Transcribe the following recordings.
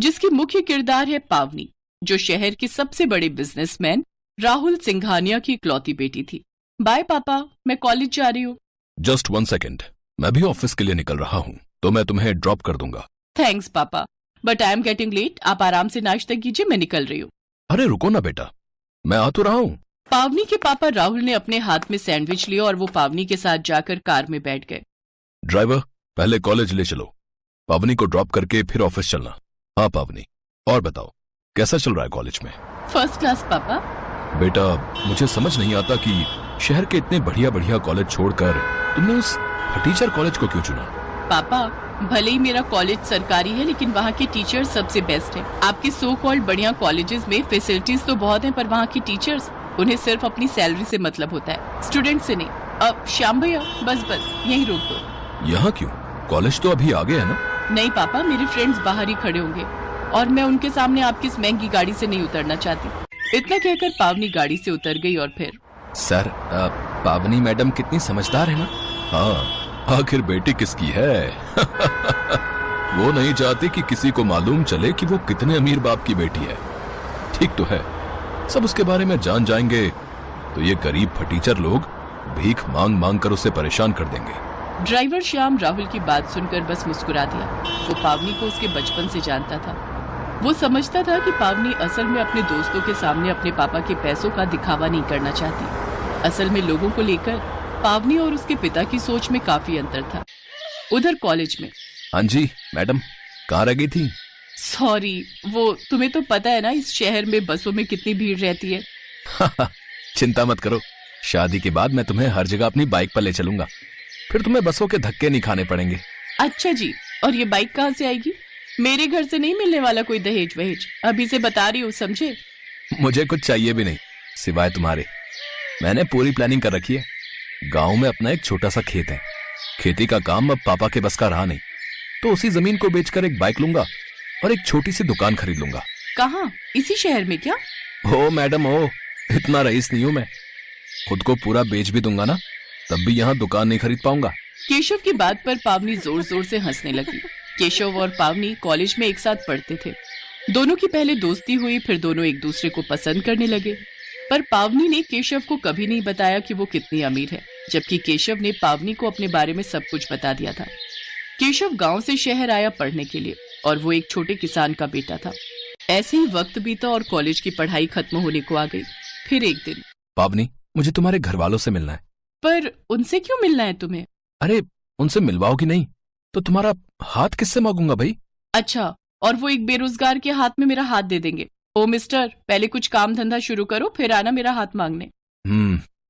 जिसकी मुख्य किरदार है पावनी, जो शहर के सबसे बड़े बिजनेसमैन राहुल सिंघानिया की इकलौती बेटी थी। बाय पापा, मैं कॉलेज जा रही हूँ। जस्ट 1 सेकेंड, मैं भी ऑफिस के लिए निकल रहा हूँ, तो मैं तुम्हें ड्रॉप कर दूंगा। थैंक्स पापा, but I am getting late. आप आराम से नाश्ता कीजिए, मैं निकल रही हूँ। अरे रुको ना बेटा, मैं आ तो रहा हूँ। पावनी के पापा राहुल ने अपने हाथ में सैंडविच लिया और वो पावनी के साथ जाकर कार में बैठ गए। ड्राइवर, पहले कॉलेज ले चलो, पावनी को ड्रॉप करके फिर ऑफिस चलना। हाँ पावनी, और बताओ कैसा चल रहा है कॉलेज में? फर्स्ट क्लास पापा। बेटा, मुझे समझ नहीं आता कि शहर के इतने बढ़िया बढ़िया कॉलेज छोड़कर तुमने उस टीचर कॉलेज को क्यों चुना? पापा, भले ही मेरा कॉलेज सरकारी है, लेकिन वहाँ के टीचर्स सबसे बेस्ट हैं। आपके सो कॉल्ड बढ़िया कॉलेजेस में फैसिलिटीज तो बहुत हैं, पर वहाँ के टीचर्स, उन्हें सिर्फ अपनी सैलरी से मतलब होता है, स्टूडेंट से नहीं। अब श्याम भैया, बस यहीं रोक दो। यहाँ क्यों? कॉलेज तो अभी आगे है ना? नहीं पापा, मेरे फ्रेंड्स बाहर ही खड़े होंगे और मैं उनके सामने आपकी इस महंगी गाड़ी से नहीं उतरना चाहती। इतना कहकर पावनी गाड़ी से उतर गई और फिर सर, पावनी मैडम कितनी समझदार है ना। हाँ, आखिर बेटी किसकी है? वो नहीं चाहती कि किसी को मालूम चले कि वो कितने अमीर बाप की बेटी है। ठीक तो है, सब उसके बारे में जान जाएंगे तो ये गरीब फटीचर लोग भीख मांग मांग कर उसे परेशान कर देंगे। ड्राइवर श्याम राहुल की बात सुनकर बस मुस्कुरा दिया। वो पावनी को उसके बचपन से जानता था। वो समझता था कि पावनी असल में अपने दोस्तों के सामने अपने पापा के पैसों का दिखावा नहीं करना चाहती। असल में लोगों को लेकर पावनी और उसके पिता की सोच में काफी अंतर था। उधर कॉलेज में। हाँ जी मैडम, कहाँ रह गई थी? सॉरी, वो तुम्हें तो पता है ना, इस शहर में बसों में कितनी भीड़ रहती है। चिंता मत करो, शादी के बाद मैं तुम्हें हर जगह अपनी बाइक पर ले चलूंगा, फिर तुम्हें बसों के धक्के नहीं खाने पड़ेंगे। अच्छा जी, और ये बाइक कहाँ से आएगी? मेरे घर से नहीं मिलने वाला कोई दहेज वहेज, अभी से बता रही हूँ, समझे? मुझे कुछ चाहिए भी नहीं सिवाय तुम्हारे। मैंने पूरी प्लानिंग कर रखी है। गांव में अपना एक छोटा सा खेत है, खेती का काम अब पापा के बस का रहा नहीं, तो उसी जमीन को बेचकर एक बाइक लूंगा और एक छोटी सी दुकान खरीद लूंगा। कहाँ? इसी शहर में क्या? हो मैडम हो, इतना रईस नहीं हूं मैं। खुद को पूरा बेच भी दूंगा ना, तब भी यहाँ दुकान नहीं खरीद पाऊंगा। केशव की बात पर पावनी जोर जोर से हंसने लगी। केशव और पावनी कॉलेज में एक साथ पढ़ते थे। दोनों की पहले दोस्ती हुई, फिर दोनों एक दूसरे को पसंद करने लगे। पर पावनी ने केशव को कभी नहीं बताया कि वो कितनी अमीर है, जबकि केशव ने पावनी को अपने बारे में सब कुछ बता दिया था। केशव गांव से शहर आया पढ़ने के लिए और वो एक छोटे किसान का बेटा था। ऐसे ही वक्त बीता और कॉलेज की पढ़ाई खत्म होने को आ गई। फिर एक दिन, पावनी, मुझे तुम्हारे घर वालों से मिलना है। पर उनसे क्यों मिलना है तुम्हें? अरे उनसे मिलवाओगी नहीं तो तुम्हारा हाथ किससे मांगूंगा भाई? अच्छा, और वो एक बेरोजगार के हाथ में मेरा हाथ दे देंगे? ओ मिस्टर, पहले कुछ काम धंधा शुरू करो, फिर आना मेरा हाथ मांगने।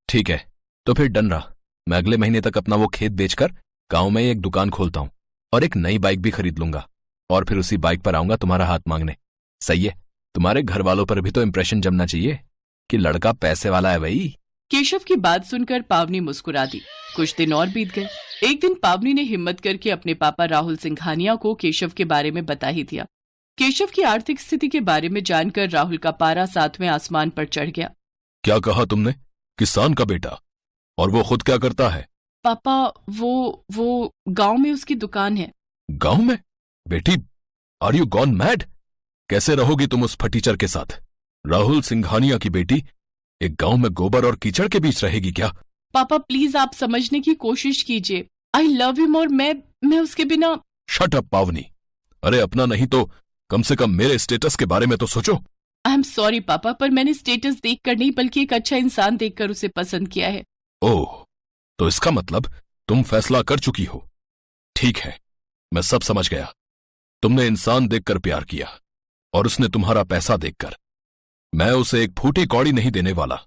ठीक है, तो फिर डन रहा। मैं अगले महीने तक अपना वो खेत बेचकर गांव में एक दुकान खोलता हूँ और एक नई बाइक भी खरीद लूंगा, और फिर उसी बाइक पर आऊंगा तुम्हारा हाथ मांगने। सही है? तुम्हारे घर वालों पर भी तो इम्प्रेशन जमना चाहिए कि लड़का पैसे वाला है भाई। केशव की बात सुनकर पावनी मुस्कुरा दी। कुछ दिन और बीत गए। एक दिन पावनी ने हिम्मत करके अपने पापा राहुल सिंघानिया को केशव के बारे में बता ही दिया। केशव की आर्थिक स्थिति के बारे में जानकर राहुल का पारा 7वें आसमान पर चढ़ गया। क्या कहा तुमने? किसान का बेटा? और वो खुद क्या करता है? पापा, वो गांव में उसकी दुकान है। गांव में? बेटी, आर यू गॉन मैड? कैसे रहोगी तुम उस फटीचर के साथ? राहुल सिंघानिया की बेटी एक गांव में गोबर और कीचड़ के बीच रहेगी क्या? पापा प्लीज, आप समझने की कोशिश कीजिए। आई लव हिम और मैं उसके बिना। शट अप पावनी। अरे अपना नहीं तो कम से कम मेरे स्टेटस के बारे में तो सोचो। आई एम सॉरी पापा, पर मैंने स्टेटस देखकर नहीं बल्कि एक अच्छा इंसान देखकर उसे पसंद किया है। ओह, तो इसका मतलब तुम फैसला कर चुकी हो। ठीक है, मैं सब समझ गया। तुमने इंसान देखकर प्यार किया और उसने तुम्हारा पैसा देखकर। मैं उसे एक फूटी कौड़ी नहीं देने वाला।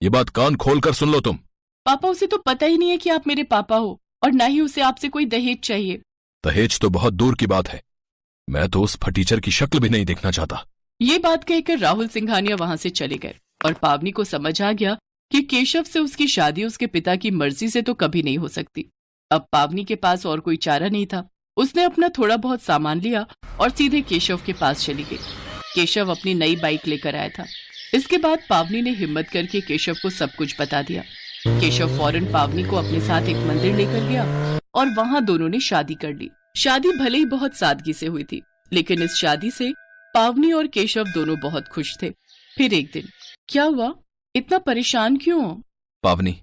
ये बात कान खोलकर सुन लो तुम। पापा, उसे तो पता ही नहीं है कि आप मेरे पापा हो, और ना ही उसे आपसे कोई दहेज चाहिए। दहेज तो बहुत दूर की बात है। मैं तो उस फटीचर की शक्ल भी नहीं देखना चाहता। ये बात कहकर राहुल सिंघानिया वहां से चले गए और पावनी को समझ आ गया कि केशव से उसकी शादी उसके पिता की मर्जी से तो कभी नहीं हो सकती। अब पावनी के पास और कोई चारा नहीं था। उसने अपना थोड़ा बहुत सामान लिया और सीधे केशव के पास चली गई। केशव अपनी नई बाइक लेकर आया था। इसके बाद पावनी ने हिम्मत करके केशव को सब कुछ बता दिया। केशव फौरन पावनी को अपने साथ एक मंदिर लेकर गया और वहाँ दोनों ने शादी कर ली। शादी भले ही बहुत सादगी से हुई थी, लेकिन इस शादी से पावनी और केशव दोनों बहुत खुश थे। फिर एक दिन क्या हुआ, इतना परेशान क्यों हो? पावनी,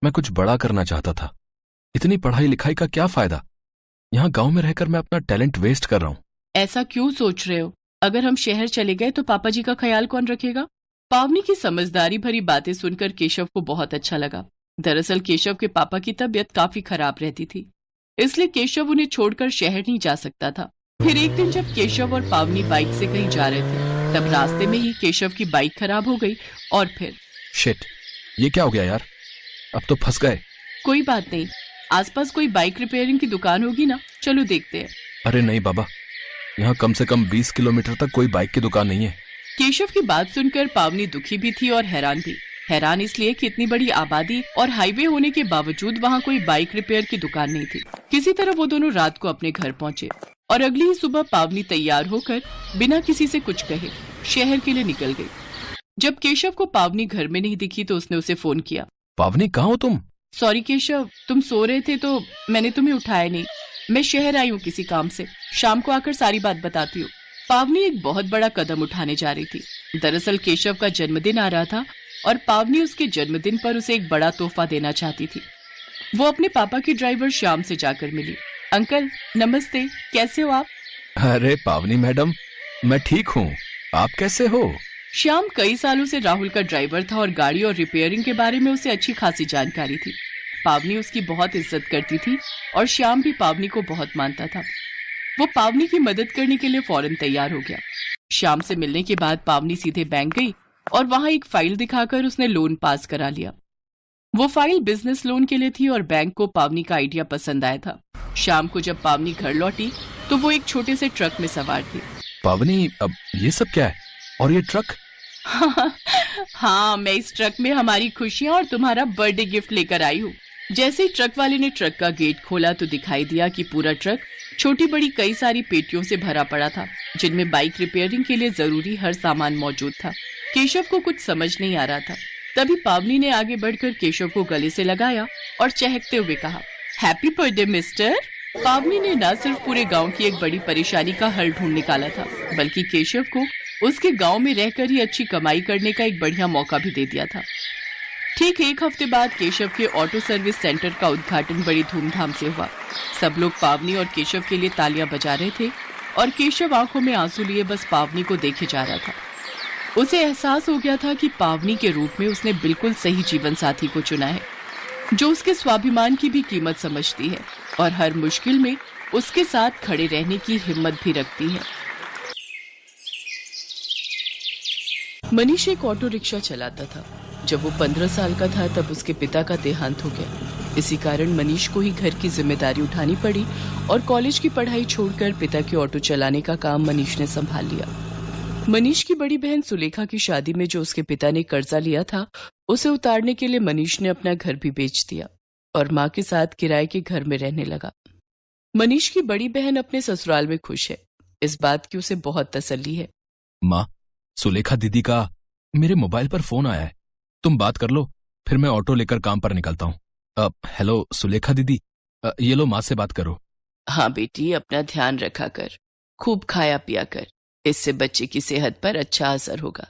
मैं कुछ बड़ा करना चाहता था। इतनी पढ़ाई लिखाई का क्या फायदा? यहाँ गांव में रहकर मैं अपना टैलेंट वेस्ट कर रहा हूँ। ऐसा क्यों सोच रहे हो? अगर हम शहर चले गए तो पापा जी का ख्याल कौन रखेगा? पावनी की समझदारी भरी बातें सुनकर केशव को बहुत अच्छा लगा। दरअसल केशव के पापा की तबीयत काफी खराब रहती थी, इसलिए केशव उन्हें छोड़कर शहर नहीं जा सकता था। फिर एक दिन जब केशव और पावनी बाइक से कहीं जा रहे थे, तब रास्ते में ही केशव की बाइक खराब हो गई और फिर शिट, ये क्या हो गया यार? अब तो फंस गए। कोई बात नहीं, आसपास कोई बाइक रिपेयरिंग की दुकान होगी ना, चलो देखते हैं। अरे नहीं बाबा, यहाँ कम से कम 20 किलोमीटर तक कोई बाइक की दुकान नहीं है। केशव की बात सुनकर पावनी दुखी भी थी और हैरान भी। हैरान इसलिए कि इतनी बड़ी आबादी और हाईवे होने के बावजूद वहाँ कोई बाइक रिपेयर की दुकान नहीं थी। किसी तरह वो दोनों रात को अपने घर पहुँचे और अगली ही सुबह पावनी तैयार होकर बिना किसी से कुछ कहे शहर के लिए निकल गई। जब केशव को पावनी घर में नहीं दिखी तो उसने उसे फोन किया। पावनी, कहाँ हो तुम? सॉरी केशव, तुम सो रहे थे तो मैंने तुम्हें उठाया नहीं। मैं शहर आई हूँ किसी काम से, शाम को आकर सारी बात बताती हूँ। पावनी एक बहुत बड़ा कदम उठाने जा रही थी। दरअसल केशव का जन्मदिन आ रहा था और पावनी उसके जन्मदिन पर उसे एक बड़ा तोहफा देना चाहती थी। वो अपने पापा की ड्राइवर श्याम से जाकर मिली। अंकल नमस्ते, कैसे हो आप? अरे पावनी मैडम, मैं ठीक हूँ, आप कैसे हो? श्याम कई सालों से राहुल का ड्राइवर था और गाड़ी और रिपेयरिंग के बारे में उसे अच्छी खासी जानकारी थी। पावनी उसकी बहुत इज्जत करती थी और श्याम भी पावनी को बहुत मानता था। वो पावनी की मदद करने के लिए फौरन तैयार हो गया। श्याम से मिलने के बाद पावनी सीधे बैंक गई और वहां एक फाइल दिखाकर उसने लोन पास करा लिया। वो फाइल बिजनेस लोन के लिए थी और बैंक को पावनी का आइडिया पसंद आया था। शाम को जब पावनी घर लौटी तो वो एक छोटे से ट्रक में सवार थी। पावनी, अब ये सब क्या है? और ये ट्रक? हाँ, मैं इस ट्रक में हमारी खुशियाँ और तुम्हारा बर्थडे गिफ्ट लेकर आई हूँ। जैसे ही ट्रक वाले ने ट्रक का गेट खोला तो दिखाई दिया कि पूरा ट्रक छोटी बड़ी कई सारी पेटियों से भरा पड़ा था, जिनमें बाइक रिपेयरिंग के लिए जरूरी हर सामान मौजूद था। केशव को कुछ समझ नहीं आ रहा था। तभी पावनी ने आगे बढ़कर केशव को गले से लगाया और चहकते हुए कहा, हैप्पी बर्थडे मिस्टर। पावनी ने न सिर्फ पूरे गांव की एक बड़ी परेशानी का हल ढूंढ निकाला था, बल्कि केशव को उसके गांव में रहकर ही अच्छी कमाई करने का एक बढ़िया मौका भी दे दिया था। ठीक एक हफ्ते बाद केशव के ऑटो सर्विस सेंटर का उद्घाटन बड़ी धूमधाम से हुआ। सब लोग पावनी और केशव के लिए तालियां बजा रहे थे और केशव आंखों में आंसू लिए बस पावनी को देखे जा रहा था। उसे एहसास हो गया था कि पावनी के रूप में उसने बिल्कुल सही जीवन साथी को चुना है, जो उसके स्वाभिमान की भी कीमत समझती है और हर मुश्किल में उसके साथ खड़े रहने की हिम्मत भी रखती है। मनीष एक ऑटो रिक्शा चलाता था। जब वो 15 साल का था तब उसके पिता का देहांत हो गया। इसी कारण मनीष को ही घर की जिम्मेदारी उठानी पड़ी और कॉलेज की पढ़ाई छोड़कर पिता के ऑटो चलाने का काम मनीष ने संभाल लिया। मनीष की बड़ी बहन सुलेखा की शादी में जो उसके पिता ने कर्जा लिया था, उसे उतारने के लिए मनीष ने अपना घर भी बेच दिया और माँ के साथ किराए के घर में रहने लगा। मनीष की बड़ी बहन अपने ससुराल में खुश है, इस बात की उसे बहुत तसल्ली है। माँ, सुलेखा दीदी का मेरे मोबाइल पर फोन आया है, तुम बात कर लो, फिर मैं ऑटो लेकर काम पर निकलता हूँ। हेलो सुलेखा दीदी, ये लो, माँ से बात करो। हाँ बेटी, अपना ध्यान रखा कर, खूब खाया पिया कर, इससे बच्चे की सेहत पर अच्छा असर होगा।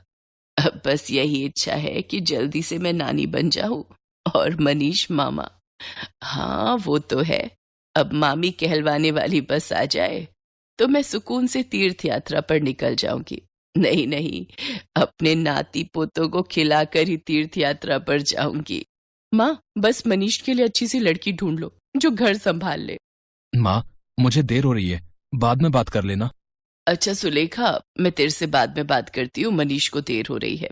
अब बस यही इच्छा है कि जल्दी से मैं नानी बन जाऊं और मनीष मामा। हाँ वो तो है, अब मामी कहलवाने वाली बस आ जाए तो मैं सुकून से तीर्थ यात्रा पर निकल जाऊंगी। नहीं नहीं, अपने नाती पोतों को खिलाकर ही तीर्थ यात्रा पर जाऊंगी। माँ, बस मनीष के लिए अच्छी सी लड़की ढूंढ लो जो घर संभाल ले। माँ, मुझे देर हो रही है, बाद में बात कर लेना। अच्छा सुलेखा, मैं तेरे से बाद में बात करती हूँ, मनीष को देर हो रही है।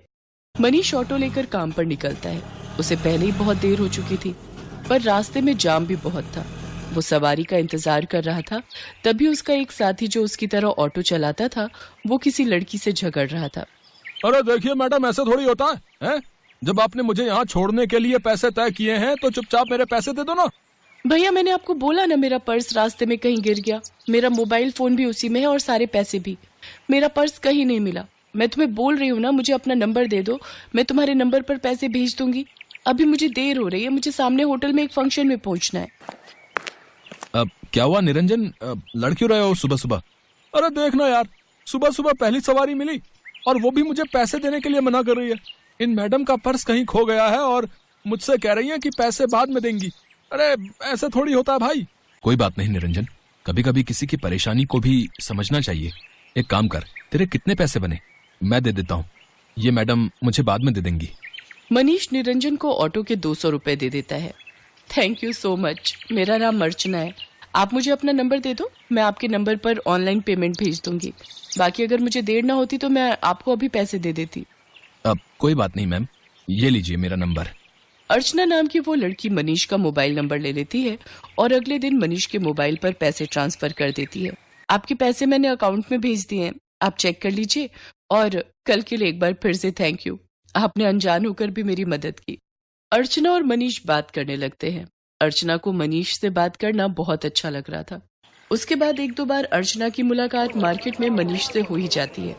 मनीष ऑटो लेकर काम पर निकलता है। उसे पहले ही बहुत देर हो चुकी थी, पर रास्ते में जाम भी बहुत था। वो सवारी का इंतजार कर रहा था, तभी उसका एक साथी जो उसकी तरह ऑटो चलाता था, वो किसी लड़की से झगड़ रहा था। अरे देखिए मैडम, ऐसा थोड़ी होता है? जब आपने मुझे यहाँ छोड़ने के लिए पैसे तय किए हैं तो चुपचाप मेरे पैसे दे दो ना। भैया, मैंने आपको बोला ना, मेरा पर्स रास्ते में कहीं गिर गया। मेरा मोबाइल फोन भी उसी में है और सारे पैसे भी। मेरा पर्स कहीं नहीं मिला। मैं तुम्हें बोल रही हूँ ना, मुझे अपना नंबर दे दो, मैं तुम्हारे नंबर पर पैसे भेज दूंगी। अभी मुझे देर हो रही है, मुझे सामने होटल में एक फंक्शन में पहुंचना है। अब क्या हुआ निरंजन, लड़ क्यों रहे हो सुबह सुबह? अरे देखना यार, सुबह सुबह पहली सवारी मिली और वो भी मुझे पैसे देने के लिए मना कर रही है। इन मैडम का पर्स कहीं खो गया है और मुझसे कह रही है कि पैसे बाद में देंगी। अरे ऐसे थोड़ी होता है भाई। कोई बात नहीं निरंजन, कभी कभी किसी की परेशानी को भी समझना चाहिए। एक काम कर, तेरे कितने पैसे बने? मैं दे देता हूँ, ये मैडम मुझे बाद में दे देंगी। मनीष निरंजन को ऑटो के 200 रुपए दे देता है। Thank you so much. मेरा नाम अर्चना है। आप मुझे अपना नंबर दे दो, मैं आपके नंबर पर ऑनलाइन पेमेंट भेज दूंगी। बाकी अगर मुझे देर ना होती तो मैं आपको अभी पैसे दे देती। अब कोई बात नहीं मैम, ये लीजिए मेरा नंबर। अर्चना नाम की वो लड़की मनीष का मोबाइल नंबर ले लेती है और अगले दिन मनीष के मोबाइल पर पैसे ट्रांसफर कर देती है। आपके पैसे मैंने अकाउंट में भेज दिए हैं, आप चेक कर लीजिए। और कल के लिए एक बार फिर से थैंक यू, आपने अनजान होकर भी मेरी मदद की। अर्चना और मनीष बात करने लगते हैं। अर्चना को मनीष से बात करना बहुत अच्छा लग रहा था। उसके बाद एक दो बार अर्चना की मुलाकात मार्केट में मनीष से हो ही जाती है।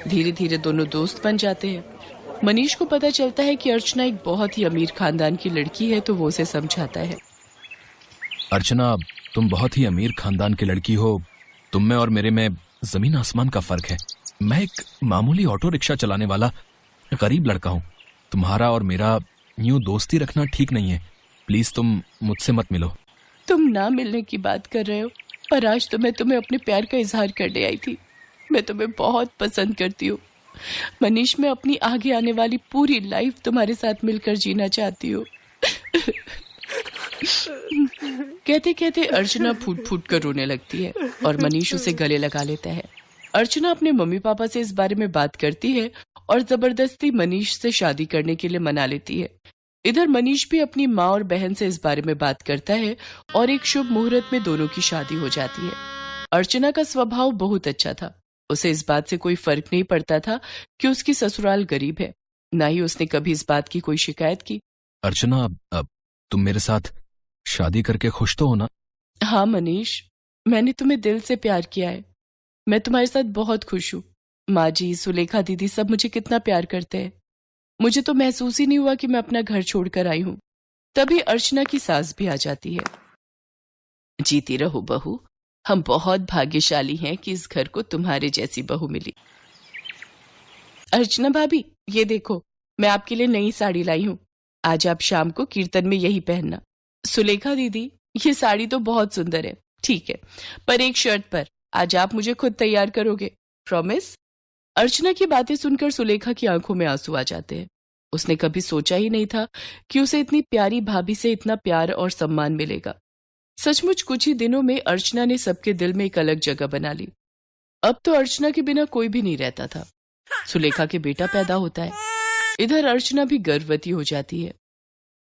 धीरे धीरे दोनों दोस्त बन जाते हैं। मनीष को पता चलता है कि अर्चना एक बहुत ही अमीर खानदान की लड़की है, तो वो उसे समझाता है। अर्चना, तुम बहुत ही अमीर खानदान की लड़की हो। तुम में और मेरे में जमीन आसमान का फर्क है। मैं एक मामूली ऑटो रिक्शा चलाने वाला गरीब लड़का हूँ। तुम्हारा और मेरा यूं दोस्ती रखना ठीक नहीं है। प्लीज तुम मुझसे मत मिलो। तुम ना मिलने की बात कर रहे हो, पर आज तो मैं तुम्हें अपने प्यार का इजहार करने आई थी। मैं तुम्हें बहुत पसंद करती हूँ मनीष। मैं अपनी आगे आने वाली पूरी लाइफ तुम्हारे साथ मिलकर जीना चाहती हूँ। कहते कहते अर्चना फूट फूट कर रोने लगती है और मनीष उसे गले लगा लेता है। अर्चना अपने मम्मी पापा से इस बारे में बात करती है और जबरदस्ती मनीष से शादी करने के लिए मना लेती है। इधर मनीष भी अपनी माँ और बहन से इस बारे में बात करता है और एक शुभ मुहूर्त में दोनों की शादी हो जाती है। अर्चना का स्वभाव बहुत अच्छा था। उसे इस बात से कोई फर्क नहीं पड़ता था कि उसकी ससुराल गरीब है। ना ही उसने कभी इस बात की कोई शिकायत की। अर्चना, अब तुम मेरे साथ शादी करके खुश तो हो ना? हाँ मनीष, मैंने तुम्हें दिल से प्यार किया है। मैं तुम्हारे साथ बहुत खुश हूँ। माँ जी, सुलेखा दीदी सब मुझे कितना प्यार करते हैं। मुझे तो महसूस ही नहीं हुआ कि मैं अपना घर छोड़कर आई हूँ। तभी अर्चना की सास भी आ जाती है। जीती रहो बहू, हम बहुत भाग्यशाली हैं कि इस घर को तुम्हारे जैसी बहू मिली। अर्चना भाभी, ये देखो, मैं आपके लिए नई साड़ी लाई हूँ। आज आप शाम को कीर्तन में यही पहनना। सुलेखा दीदी, ये साड़ी तो बहुत सुंदर है, ठीक है, पर एक शर्त पर। आज आप मुझे खुद तैयार करोगे, प्रॉमिस? अर्चना की बातें सुनकर सुलेखा की आंखों में आंसू आ जाते हैं। उसने कभी सोचा ही नहीं था कि उसे इतनी प्यारी भाभी से इतना प्यार और सम्मान मिलेगा। सचमुच कुछ ही दिनों में अर्चना ने सबके दिल में एक अलग जगह बना ली। अब तो अर्चना के बिना कोई भी नहीं रहता था। सुलेखा के बेटा पैदा होता है। इधर अर्चना भी गर्भवती हो जाती है।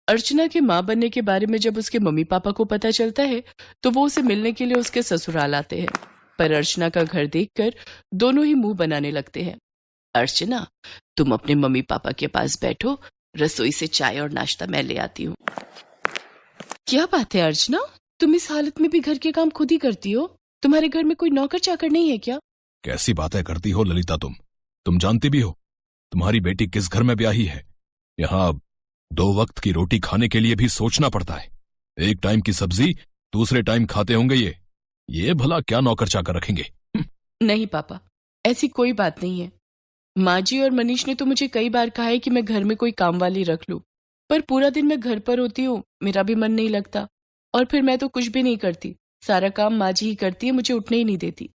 अर्चना के मां बनने के बारे में जब उसके मम्मी पापा को पता चलता है तो वो उसे मिलने के लिए उसके ससुराल आते हैं। पर अर्चना का घर देखकर दोनों ही मुंह बनाने लगते हैं। अर्चना, तुम अपने मम्मी पापा के पास बैठो, रसोई से चाय और नाश्ता मैं ले आती हूँ। क्या बात है अर्चना, तुम इस हालत में भी घर के काम खुद ही करती हो? तुम्हारे घर में कोई नौकर चाकर नहीं है क्या? कैसी बातें करती हो ललिता तुम जानती भी हो तुम्हारी बेटी किस घर में ब्याही है। यहाँ 2 वक्त की रोटी खाने के लिए भी सोचना पड़ता है। एक टाइम की सब्जी दूसरे टाइम खाते होंगे ये भला क्या नौकर चाकर रखेंगे? नहीं पापा, ऐसी कोई बात नहीं है। माँ जी और मनीष ने तो मुझे कई बार कहा है कि मैं घर में कोई काम वाली रख लूं, पर पूरा दिन मैं घर पर होती हूँ, मेरा भी मन नहीं लगता। और फिर मैं तो कुछ भी नहीं करती, सारा काम माँ जी ही करती है, मुझे उठने ही नहीं देती।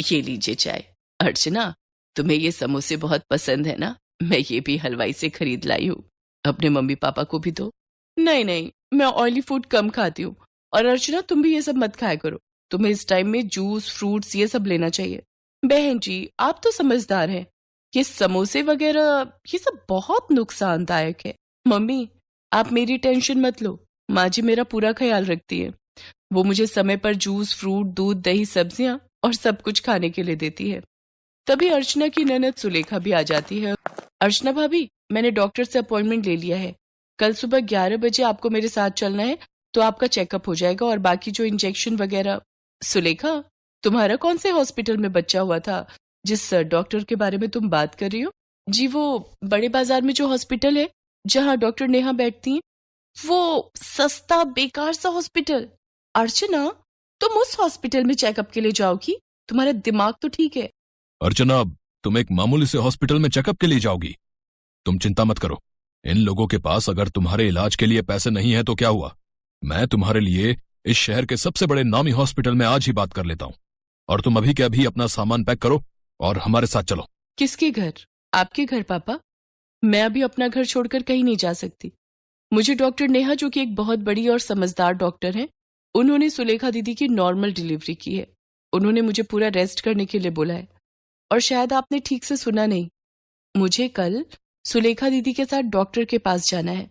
ये लीजिए चाय। अर्चना, तुम्हें ये समोसे बहुत पसंद है ना? मैं ये भी हलवाई से खरीद लाई हूँ, अपने मम्मी पापा को भी दो। नहीं नहीं, मैं ऑयली फूड कम खाती हूँ। और अर्चना, तुम भी ये सब मत खाया करो। तुम्हें इस टाइम में जूस, फ्रूट्स ये सब लेना चाहिए। बहन जी, आप तो समझदार हैं। ये समोसे वगैरह ये सब बहुत नुकसानदायक है। मम्मी, आप मेरी टेंशन मत लो, माँ जी मेरा पूरा ख्याल रखती है। वो मुझे समय पर जूस, फ्रूट, दूध, दही, सब्जियां और सब कुछ खाने के लिए देती है। तभी अर्चना की ननद सुलेखा भी आ जाती है। अर्चना भाभी, मैंने डॉक्टर से अपॉइंटमेंट ले लिया है। कल सुबह 11 बजे आपको मेरे साथ चलना है, तो आपका चेकअप हो जाएगा और बाकी जो इंजेक्शन वगैरह। सुलेखा, तुम्हारा कौन से हॉस्पिटल में बच्चा हुआ था जिस डॉक्टर के बारे में तुम बात कर रही हो? जी, वो बड़े बाजार में जो हॉस्पिटल है जहाँ डॉक्टर नेहा बैठती हैं, वो सस्ता बेकार सा हॉस्पिटल। अर्चना, तुम उस हॉस्पिटल में चेकअप के लिए जाओगी तुम्हारा दिमाग तो ठीक है। अर्चना, तुम एक मामूली से हॉस्पिटल में चेकअप के लिए जाओगी। तुम चिंता मत करो, इन लोगों के पास अगर तुम्हारे इलाज के लिए पैसे नहीं है तो क्या हुआ, मैं तुम्हारे लिए इस शहर के सबसे बड़े नामी हॉस्पिटल में आज ही बात कर लेता हूँ। और तुम अभी के अभी अपना सामान पैक करो और हमारे साथ चलो। किसके घर? आपके घर पापा? मैं अभी अपना घर छोड़कर कहीं नहीं जा सकती। मुझे डॉक्टर नेहा, जो कि एक बहुत बड़ी और समझदार डॉक्टर हैं, उन्होंने सुलेखा दीदी की नॉर्मल डिलीवरी की है। उन्होंने मुझे पूरा रेस्ट करने के लिए बोला है। और शायद आपने ठीक से सुना नहीं, मुझे कल सुलेखा दीदी के साथ डॉक्टर के पास जाना है।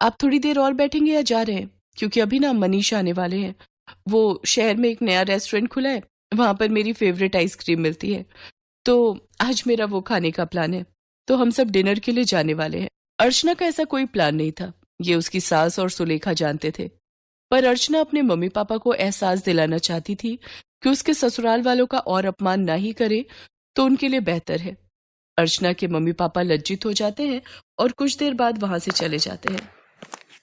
आप थोड़ी देर और बैठेंगे या जा रहे हैं? क्योंकि अभी ना मनीष आने वाले हैं। वो शहर में एक नया रेस्टोरेंट खुला है, वहां पर मेरी फेवरेट आइसक्रीम मिलती है, तो आज मेरा वो खाने का प्लान है। तो हम सब डिनर के लिए जाने वाले हैं। अर्चना का ऐसा कोई प्लान नहीं था, ये उसकी सास और सुलेखा जानते थे। पर अर्चना अपने मम्मी पापा को एहसास दिलाना चाहती थी कि उसके ससुराल वालों का और अपमान ना ही करे तो उनके लिए बेहतर है। अर्चना के मम्मी पापा लज्जित हो जाते हैं और कुछ देर बाद वहां से चले जाते हैं।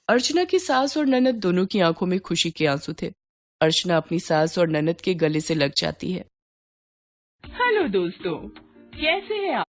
अर्चना की सास और ननद दोनों की आंखों में खुशी के आंसू थे। अर्चना अपनी सास और ननद के गले से लग जाती है। हेलो दोस्तों, कैसे हैं आप?